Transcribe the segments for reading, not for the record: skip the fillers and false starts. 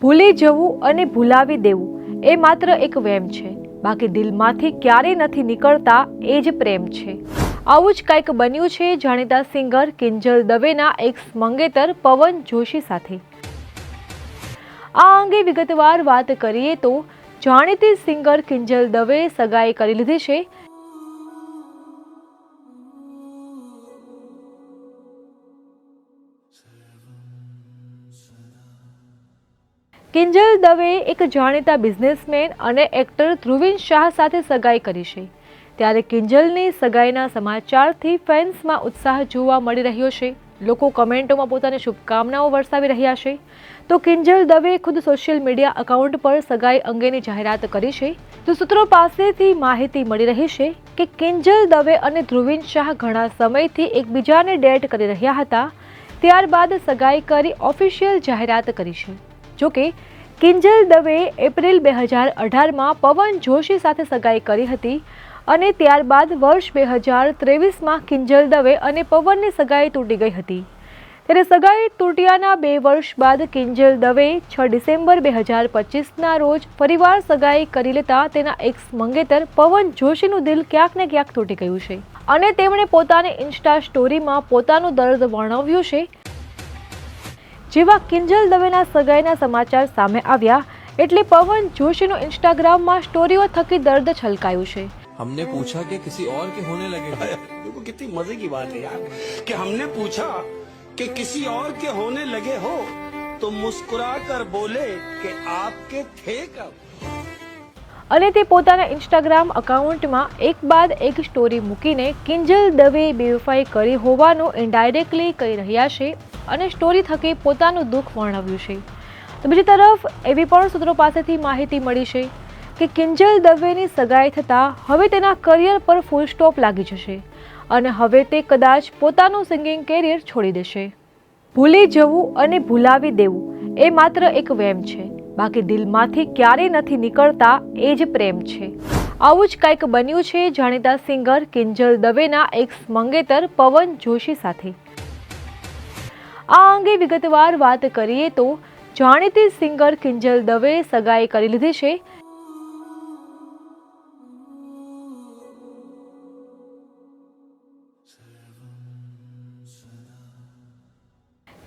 ભૂલી જવું અને ભૂલાવી દેવું એ માત્ર એક વહેમ છે, બાકી દિલમાંથી ક્યારેય નથી નીકળતા એ જ પ્રેમ છે। આવું જ કંઈક બન્યું છે જાણીતા સિંગર કિંજલ દવેના એક્સ મંગેતર પવન જોશી સાથે। આ અંગે વિગતવાર વાત કરીએ તો જાણીતી સિંગર કિંજલ દવે સગાઈ કરી લીધી છે। કિંજલ દવે એક જાણીતા બિઝનેસમેન અને એક્ટર ધ્રુવીન શાહ સાથે સગાઈ કરી છે, ત્યારે કિંજલની સગાઈના સમાચારથી ફેન્સમાં ઉત્સાહ જોવા મળી રહ્યો છે। લોકો કમેન્ટોમાં પોતાની શુભકામનાઓ વરસાવી રહ્યા છે, તો કિંજલ દવે ખુદ સોશિયલ મીડિયા એકાઉન્ટ પર સગાઈ અંગેની જાહેરાત કરી છે। તો સૂત્રો પાસેથી માહિતી મળી રહી છે કે કિંજલ દવે અને ધ્રુવીન શાહ ઘણા સમયથી એકબીજાને ડેટ કરી રહ્યા હતા, ત્યારબાદ સગાઈ કરી ઓફિશિયલ જાહેરાત કરી છે। જોકે કિંજલ દવે એપ્રિલ 2018માં પવન જોશી સાથે સગાઈ કરી હતી અને ત્યારબાદ વર્ષ 2023માં કિંજલ દવે અને પવનની સગાઈ તૂટી ગઈ હતી। ત્યારે સગાઈ તૂટ્યાના 2 વર્ષ બાદ કિંજલ દવે 6 ડિસેમ્બર 2025ના રોજ ફરીવાર સગાઈ કરી લેતા તેના એક્સ મંગેતર પવન જોશીનું દિલ ક્યાંક ને ક્યાંક તૂટી ગયું છે અને તેમણે પોતાની ઇન્સ્ટા સ્ટોરીમાં પોતાનું દર્દ વર્ણવ્યું છે। જેવા કિંજલ દવેના સગાઈના સમાચાર સામે આવ્યા એટલે પવન જોશીનું ઇન્સ્ટાગ્રામમાં સ્ટોરીઓ થકી દર્દ છલકાયું છે। हमने पूछा कि किसी और के होने लगे हैं। देखो कितनी मजे की बात है यार कि हमने पूछा कि किसी और के होने लगे हो तो मुस्कुरा कर बोले कि आपके थे कब। અને તે પોતાના ઇન્સ્ટાગ્રામ એકાઉન્ટમાં એક બાદ એક સ્ટોરી મૂકીને કિંજલ દવે બેવફાઈ કરી હોવાનું ઇનડાયરેક્ટલી કહી રહ્યા છે અને સ્ટોરી થકી પોતાનું દુઃખ વર્ણવ્યું છે। તો બીજી તરફ એવી પણ સૂત્રો પાસેથી માહિતી મળી છે કે કિંજલ દવેની સગાઈ થતાં હવે તેના કરિયર પર ફૂલ સ્ટોપ લાગી જશે અને હવે તે કદાચ પોતાનું સિંગિંગ કેરિયર છોડી દેશે। ભૂલી જવું અને ભૂલાવી દેવું એ માત્ર એક વહેમ છે, બાકી દિલમાંથી ક્યારેય નથી નીકળતા એ જ પ્રેમ છે। આવું જ કંઈક બન્યું છે જાણીતા સિંગર કિંજલ દવેના એક્સ મંગેતર પવન જોશી સાથે। આ અંગે વિગતવાર વાત કરીએ તો જાણીતી સિંગર કિંજલ દવે સગાઈ કરી લીધી છે।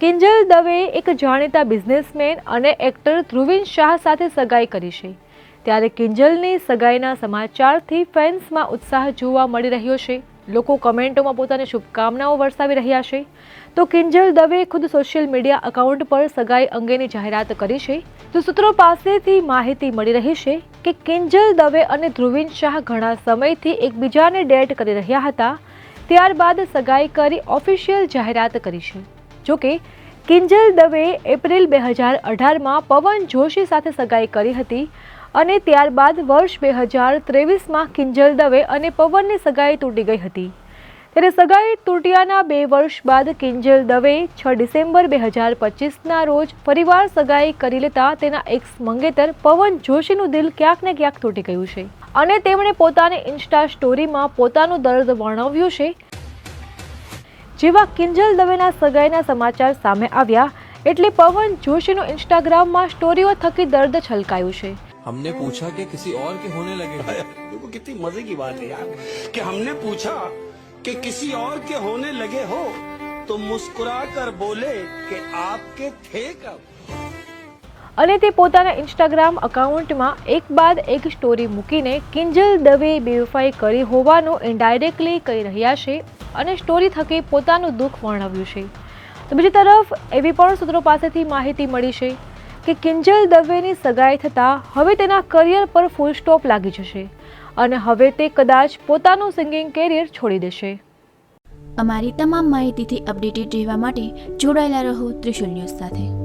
કિંજલ દવે એક જાણીતા બિઝનેસમેન અને એક્ટર ધ્રુવીન શાહ સાથે સગાઈ કરી છે, ત્યારે કિંજલની સગાઈના સમાચારથી ફેન્સમાં ઉત્સાહ જોવા મળી રહ્યો છે। લોકો કમેન્ટોમાં પોતાની શુભકામનાઓ વરસાવી રહ્યા છે, તો કિંજલ દવે ખુદ સોશિયલ મીડિયા એકાઉન્ટ પર સગાઈ અંગેની જાહેરાત કરી છે। તો સૂત્રો પાસેથી માહિતી મળી રહી છે કે કિંજલ દવે અને ધ્રુવીન શાહ ઘણા સમયથી એકબીજાને ડેટ કરી રહ્યા હતા, ત્યારબાદ સગાઈ કરી ઓફિશિયલ જાહેરાત કરી છે। જોકે કિંજલ દવે એપ્રિલ 2018માં પવન જોશી સાથે સગાઈ કરી હતી અને ત્યારબાદ વર્ષ 2023માં કિંજલ દવે અને પવનની સગાઈ તૂટી ગઈ હતી। ત્યારે સગાઈ તૂટ્યાના 2 વર્ષ બાદ કિંજલ દવે 6 ડિસેમ્બર 2025ના રોજ ફરીવાર સગાઈ કરી લેતા તેના એક્સ મંગેતર પવન જોશીનું દિલ ક્યાંક ને ક્યાંક તૂટી ગયું છે અને તેમણે પોતાની ઇન્સ્ટા સ્ટોરીમાં પોતાનું દર્દ વર્ણવ્યું છે। જેવા કિંજલ દવેના સગાઈના સમાચાર સામે આવ્યા એટલે પવન જોશીનું ઇન્સ્ટાગ્રામમાં સ્ટોરીઓ થકી દર્દ છલકાયું છે। हमने पूछा कि किसी और के होने लगे हैं। देखो कितनी मजे की बात है यार कि हमने पूछा कि किसी और के होने लगे हो तो मुस्कुरा कर बोले कि आपके थे कब। અને તે પોતાના ઇન્સ્ટાગ્રામ એકાઉન્ટમાં એક બાદ એક સ્ટોરી મૂકીને કિંજલ દવે બેવફાઈ કરી હોવાનું ઇનડાયરેક્ટલી કહી રહ્યા છે અને સ્ટોરી થકી પોતાનું દુઃખ વર્ણવ્યું છે। તો બીજી તરફ એવી પણ સૂત્રો પાસેથી માહિતી મળી છે કે કિંજલ દવેની સગાઈ થતાં હવે તેના કરિયર પર ફૂલ સ્ટોપ લાગી જશે અને હવે તે કદાચ પોતાનું સિંગિંગ કેરિયર છોડી દેશે। અમારી તમામ માહિતીથી અપડેટેડ રહેવા માટે જોડાયેલા રહો ત્રિશુલ ન્યૂઝ સાથે।